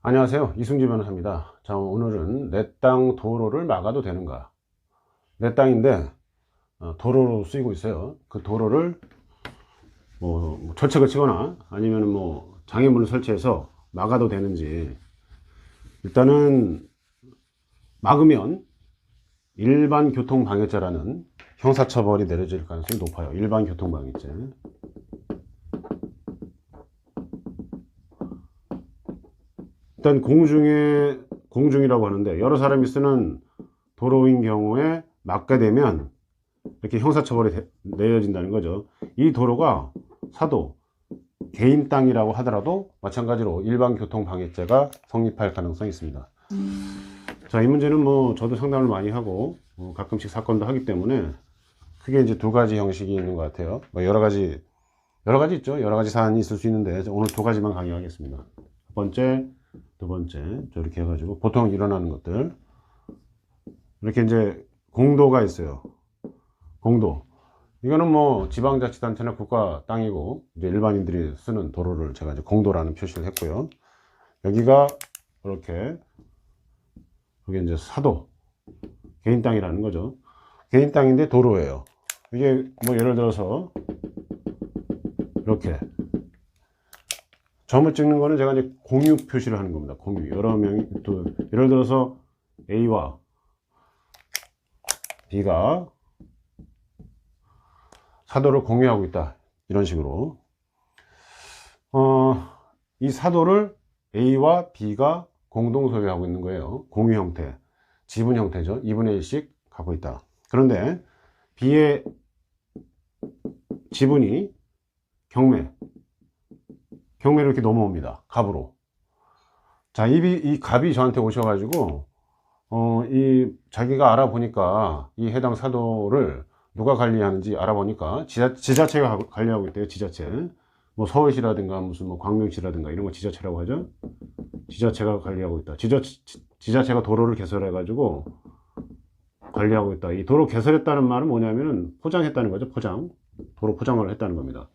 안녕하세요. 이승지 변호사입니다. 자, 오늘은 내 땅 도로를 막아도 되는가? 내 땅인데 도로로 쓰이고 있어요. 그 도로를 뭐 철책을 치거나 아니면 뭐 장애물을 설치해서 막아도 되는지. 일단은 막으면 일반 교통방해죄라는 형사처벌이 내려질 가능성이 높아요. 일반 교통방해죄. 일단 공중이라고 하는데, 여러 사람이 쓰는 도로인 경우에 막게 되면 이렇게 형사처벌이 내려진다는 거죠. 이 도로가 사도, 개인 땅이라고 하더라도 마찬가지로 일반 교통방해죄가 성립할 가능성이 있습니다. 자, 이 문제는 뭐 저도 상담을 많이 하고 가끔씩 사건도 하기 때문에 크게 이제 두 가지 형식이 있는 것 같아요. 뭐 여러 가지 있죠. 여러 가지 사안이 있을 수 있는데 오늘 두 가지만 강의하겠습니다. 첫 번째, 두 번째, 저렇게 해가지고 보통 일어나는 것들. 이렇게 이제 공도가 있어요. 공도. 이거는 뭐 지방자치단체나 국가 땅이고 이제 일반인들이 쓰는 도로를 제가 이제 공도라는 표시를 했고요. 여기가 이렇게, 여기 이제 사도, 개인 땅이라는 거죠. 개인 땅인데 도로예요. 이게 뭐 예를 들어서 이렇게 점을 찍는 거는 제가 이제 공유 표시를 하는 겁니다. 공유. 여러 명이 또 예를 들어서 A와 B가 사도를 공유하고 있다. 이런 식으로. 이 사도를 A와 B가 공동 소유하고 있는 거예요. 공유 형태. 지분 형태죠. 2분의 1씩 갖고 있다. 그런데 B의 지분이 경매로 이렇게 넘어옵니다. 갑으로. 자, 이 갑이 저한테 오셔가지고, 자기가 알아보니까 이 해당 사도를 누가 관리하는지 알아보니까 지자체가 관리하고 있대요. 지자체. 뭐 서울시라든가 무슨 뭐 광명시라든가 이런 거 지자체라고 하죠. 지자체가 관리하고 있다. 지자체가 도로를 개설해가지고 관리하고 있다. 이 도로 개설했다는 말은 뭐냐면은 포장했다는 거죠. 포장. 도로 포장을 했다는 겁니다.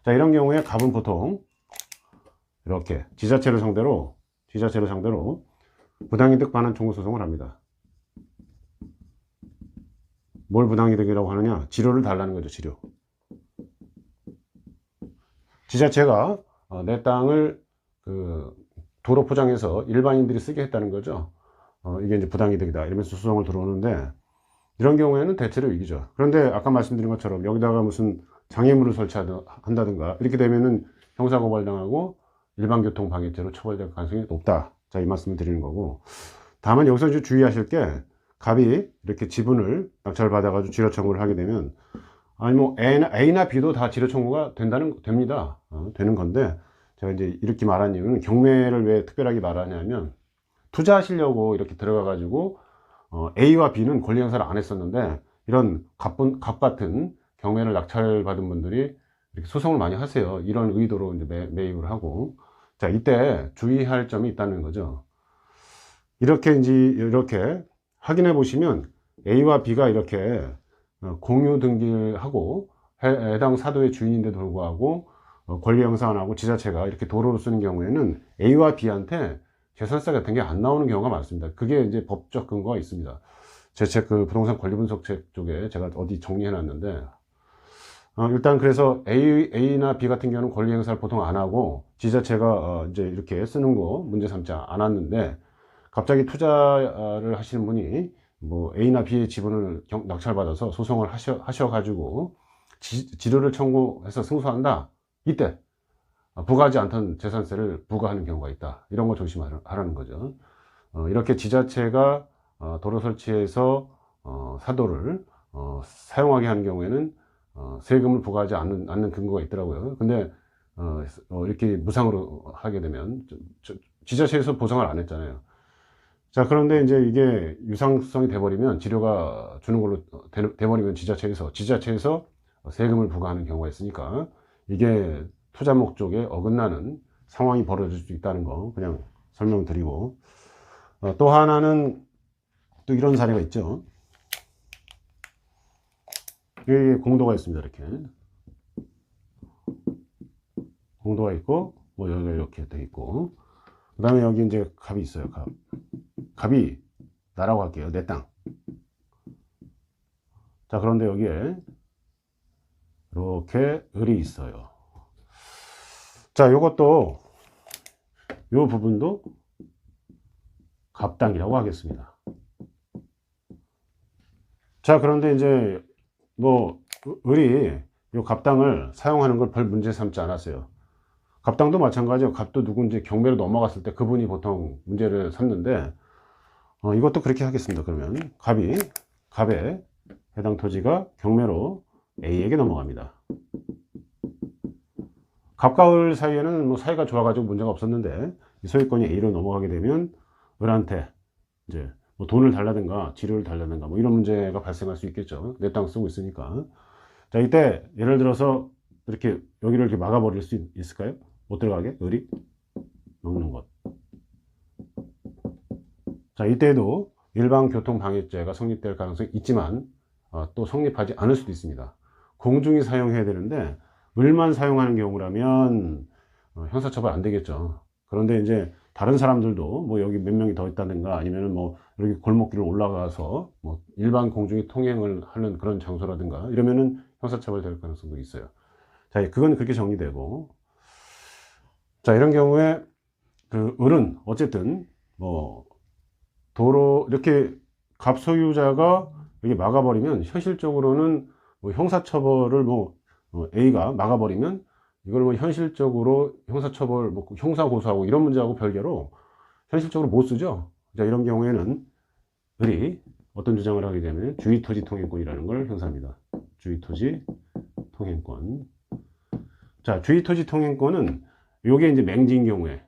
자, 이런 경우에 갑은 보통 이렇게 지자체를 상대로 부당이득 반환 청구 소송을 합니다. 뭘 부당이득이라고 하느냐? 지료를 달라는 거죠. 지료. 지자체가 내 땅을 도로 포장해서 일반인들이 쓰게 했다는 거죠. 이게 이제 부당이득이다 이러면서 소송을 들어오는데, 이런 경우에는 대체로 이기죠. 그런데 아까 말씀드린 것처럼 여기다가 무슨 장애물을 설치한다든가 이렇게 되면은 형사고발당하고 일반교통방해죄로 처벌될 가능성이 높다. 자, 이 말씀을 드리는 거고, 다만 여기서 이제 주의하실 게, 갑이 이렇게 지분을 낙찰받아가지고 지료 청구를 하게 되면, 아니 뭐 A나 B도 다 지료 청구가 됩니다. 되는 건데, 제가 이제 이렇게 말한 이유는, 경매를 왜 특별하게 말하냐면, 투자하시려고 이렇게 들어가가지고 A와 B는 권리 행사를 안 했었는데, 이런 갑 같은 경매를 낙찰받은 분들이 이렇게 소송을 많이 하세요. 이런 의도로 이제 매입을 하고. 자, 이때 주의할 점이 있다는 거죠. 이렇게 확인해 보시면 A와 B가 이렇게 공유 등기를 하고 해당 사도의 주인인데도 불구하고 권리 행사 안 하고 지자체가 이렇게 도로를 쓰는 경우에는 A와 B한테 재산세 같은 게 안 나오는 경우가 많습니다. 그게 이제 법적 근거가 있습니다. 제 책 부동산 권리 분석 책 쪽에 제가 어디 정리해 놨는데, 일단 그래서 A나 B 같은 경우는 권리 행사를 보통 안 하고 지자체가 이제 이렇게 쓰는 거 문제 삼지 않았는데, 갑자기 투자를 하시는 분이 뭐 A나 B의 지분을 낙찰받아서 소송을 하셔가지고 지료를 청구해서 승소한다. 이때 부과하지 않던 재산세를 부과하는 경우가 있다. 이런 거 조심하라는 거죠. 이렇게 지자체가 도로 설치해서 사도를 사용하게 하는 경우에는 세금을 부과하지 않는 근거가 있더라고요. 근데 이렇게 무상으로 하게 되면 지자체에서 보상을 안 했잖아요. 자, 그런데 이제 이게 유상성이 돼버리면, 지료가 주는 걸로 돼버리면 지자체에서 세금을 부과하는 경우가 있으니까, 이게 투자 목적에 어긋나는 상황이 벌어질 수 있다는 거 그냥 설명드리고, 또 하나는 또 이런 사례가 있죠. 여기 공도가 있습니다. 이렇게 공도가 있고, 뭐 여기가 이렇게 돼 있고, 그 다음에 여기 이제 갑이 있어요. 갑이 나라고 할게요. 내 땅. 자, 그런데 여기에 이렇게 을이 있어요. 자, 요것도 요 부분도 갑당이라고 하겠습니다. 자, 그런데 이제 뭐 을이 요 갑당을 사용하는 걸 별 문제 삼지 않았어요. 갑당도 마찬가지예요. 갑도 누군지 경매로 넘어갔을 때 그분이 보통 문제를 삼는데 이것도 그렇게 하겠습니다. 그러면 갑에 해당 토지가 경매로 A에게 넘어갑니다. 갑과 을 사이에는 뭐 사이가 좋아가지고 문제가 없었는데 이 소유권이 A로 넘어가게 되면 을한테 이제 뭐 돈을 달라든가 지료를 달라든가 뭐 이런 문제가 발생할 수 있겠죠. 내 땅 쓰고 있으니까. 자, 이때 예를 들어서 이렇게 여기를 이렇게 막아버릴 수 있을까요? 못 들어가게 을이 막는 것. 자, 이때에도 일반교통방해죄가 성립될 가능성이 있지만 또 성립하지 않을 수도 있습니다. 공중이 사용해야 되는데 을만 사용하는 경우라면 형사처벌 안 되겠죠. 그런데 이제 다른 사람들도 뭐 여기 몇 명이 더 있다든가 아니면은 뭐 이렇게 골목길을 올라가서 뭐 일반 공중이 통행을 하는 그런 장소라든가 이러면은 형사처벌 될 가능성도 있어요. 자, 그건 그렇게 정리되고, 자, 이런 경우에 그 을은 어쨌든 뭐 도로 이렇게 갑 소유자가 이렇게 막아버리면 현실적으로는 뭐 형사처벌을 뭐 A가 막아버리면 이걸 뭐 현실적으로 형사처벌 뭐 형사 고소하고 이런 문제하고 별개로 현실적으로 못 쓰죠. 자, 이런 경우에는 을이 어떤 주장을 하게 되면 주의토지 통행권이라는 걸 행사합니다. 주의토지 통행권. 자, 주의토지 통행권은 요게 이제 맹지인 경우에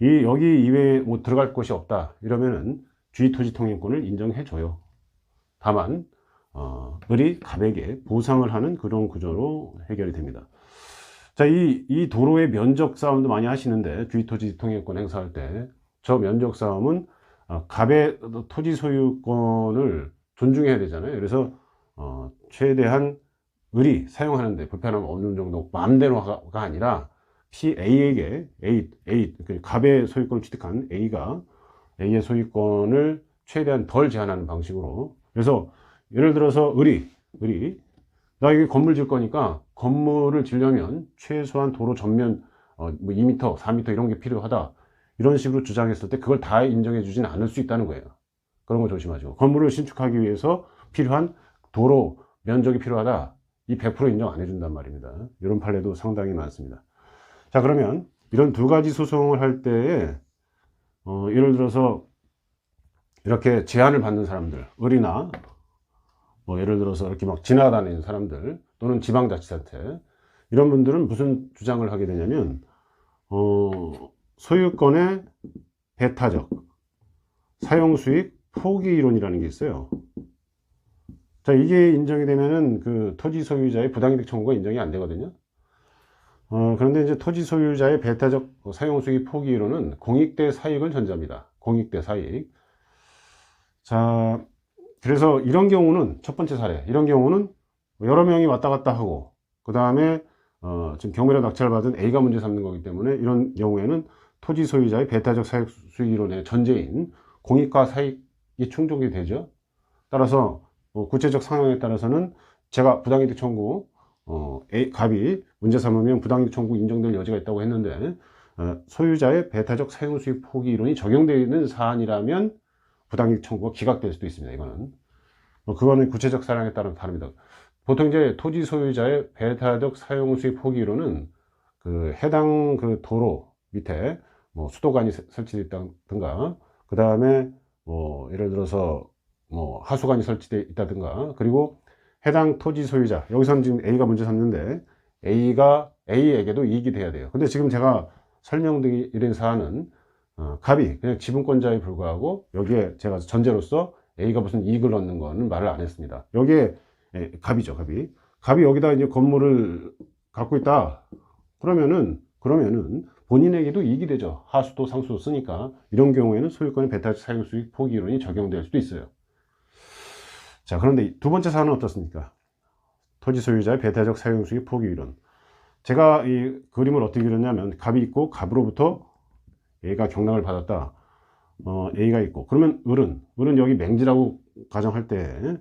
여기 이외에 뭐 들어갈 곳이 없다 이러면은 주의토지 통행권을 인정해 줘요. 다만 을이 갑에게 보상을 하는 그런 구조로 해결이 됩니다. 자, 이 도로의 면적 싸움도 많이 하시는데 주의토지 통행권 행사할 때 저 면적 싸움은 갑의 토지 소유권을 존중해야 되잖아요. 그래서 최대한 을이 사용하는데 불편함 어느 정도 마음대로가 아니라 A에게 갑의 소유권을 취득한 A가 A의 소유권을 최대한 덜 제한하는 방식으로. 그래서 예를 들어서 을이 나 여기 건물 질 거니까 건물을 지려면 최소한 도로 전면 뭐 2m, 4m 이런 게 필요하다. 이런 식으로 주장했을 때 그걸 다 인정해 주지는 않을 수 있다는 거예요. 그런 거 조심하시고. 건물을 신축하기 위해서 필요한 도로 면적이 필요하다. 이 100% 인정 안 해준단 말입니다. 이런 판례도 상당히 많습니다. 자, 그러면 이런 두 가지 소송을 할 때에 예를 들어서 이렇게 제한을 받는 사람들, 을이나 뭐 예를 들어서 이렇게 막 지나다니는 사람들 또는 지방자치단체 이런 분들은 무슨 주장을 하게 되냐면 소유권의 배타적 사용수익 포기 이론이라는 게 있어요. 자, 이게 인정이 되면은 그 토지 소유자의 부당이득 청구가 인정이 안 되거든요. 그런데 이제 토지 소유자의 배타적 사용수익 포기 이론은 공익대 사익을 전제합니다. 공익대 사익. 자, 그래서 이런 경우는 첫 번째 사례, 이런 경우는 여러 명이 왔다 갔다 하고 그 다음에 지금 경매로 낙찰 받은 A가 문제 삼는 거기 때문에 이런 경우에는 토지 소유자의 배타적 사익 수익 이론의 전제인 공익과 사익이 충족이 되죠. 따라서 구체적 상황에 따라서는 제가 부당이득 청구 갑이 문제 삼으면 부당이득 청구 인정될 여지가 있다고 했는데 소유자의 배타적 사용 수익 포기 이론이 적용되는 사안이라면 부당이득 청구가 기각될 수도 있습니다. 이거는 그거는 구체적 사항에 따라 다릅니다. 보통 이제 토지 소유자의 배타적 사용 수익 포기 이론은 그 해당 그 도로 밑에 뭐 수도관이 설치되어 있다든가 그 다음에 뭐 예를 들어서 뭐 하수관이 설치되어 있다든가 그리고 해당 토지 소유자 여기서는 지금 A가 문제 삼는데 A에게도 이익이 돼야 돼요. 근데 지금 제가 설명드린 사안은 갑이 그냥 지분권자에 불과하고 여기에 제가 전제로서 A가 무슨 이익을 얻는 거는 말을 안 했습니다. 여기에 갑이죠. 갑이 여기다 이제 건물을 갖고 있다. 그러면은 본인에게도 이익이 되죠. 하수도 상수도 쓰니까. 이런 경우에는 소유권의 배타적 사용 수익 포기 이론이 적용될 수도 있어요. 자, 그런데 두 번째 사안은 어떻습니까? 토지 소유자의 배타적 사용 수익 포기 이론. 제가 이 그림을 어떻게 그렸냐면 갑이 있고 갑으로부터 A가 경락을 받았다. A가 있고, 그러면 을은 여기 맹지라고 가정할 때,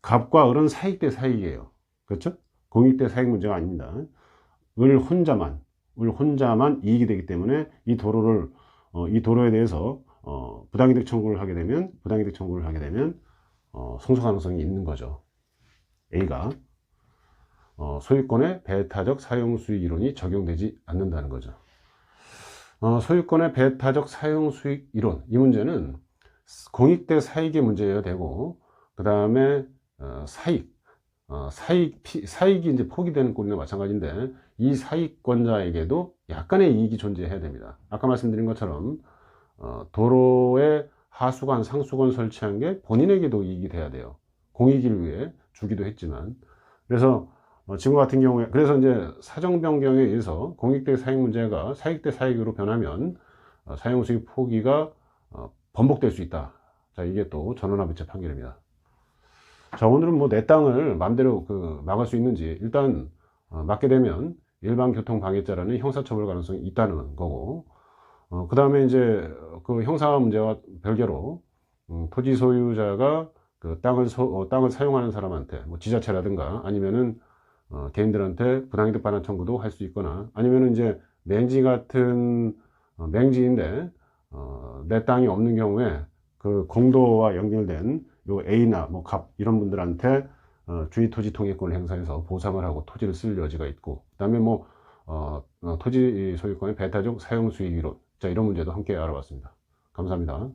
갑과 을은 사익 대 사익이에요. 그렇죠? 공익 대 사익 문제가 아닙니다. 을 혼자만 이익이 되기 때문에 이 도로에 대해서 부당이득 청구를 하게 되면 승소 가능성이 있는 거죠. A가 소유권의 배타적 사용수익 이론이 적용되지 않는다는 거죠. 소유권의 배타적 사용수익 이론, 이 문제는 공익 대 사익의 문제여야 되고, 그 다음에 사익이 이제 포기되는 꼴이나 마찬가지인데, 이 사익권자에게도 약간의 이익이 존재해야 됩니다. 아까 말씀드린 것처럼 도로에 하수관, 상수관 설치한 게 본인에게도 이익이 돼야 돼요. 공익을 위해 주기도 했지만. 그래서 지금 같은 경우에, 그래서 이제 사정 변경에 의해서 공익 대 사익 문제가 사익 대 사익으로 변하면 사용수익 포기가 번복될 수 있다. 자, 이게 또 전원합의체 판결입니다. 자, 오늘은 뭐 내 땅을 마음대로 막을 수 있는지, 일단 막게 되면 일반 교통 방해죄라는 형사처벌 가능성이 있다는 거고, 그 다음에 이제 그 형사 문제와 별개로 토지 소유자가 그 땅을 사용하는 사람한테 뭐 지자체라든가 아니면은 개인들한테 부당이득 반환 청구도 할 수 있거나, 아니면은 이제 맹지 같은 맹지인데 내 땅이 없는 경우에 그 공도와 연결된 요 A나 뭐 갑 이런 분들한테 주의 토지 통행권을 행사해서 보상을 하고 토지를 쓸 여지가 있고, 그 다음에 뭐 토지 소유권의 배타적 사용 수익 이론, 자, 이런 문제도 함께 알아봤습니다. 감사합니다.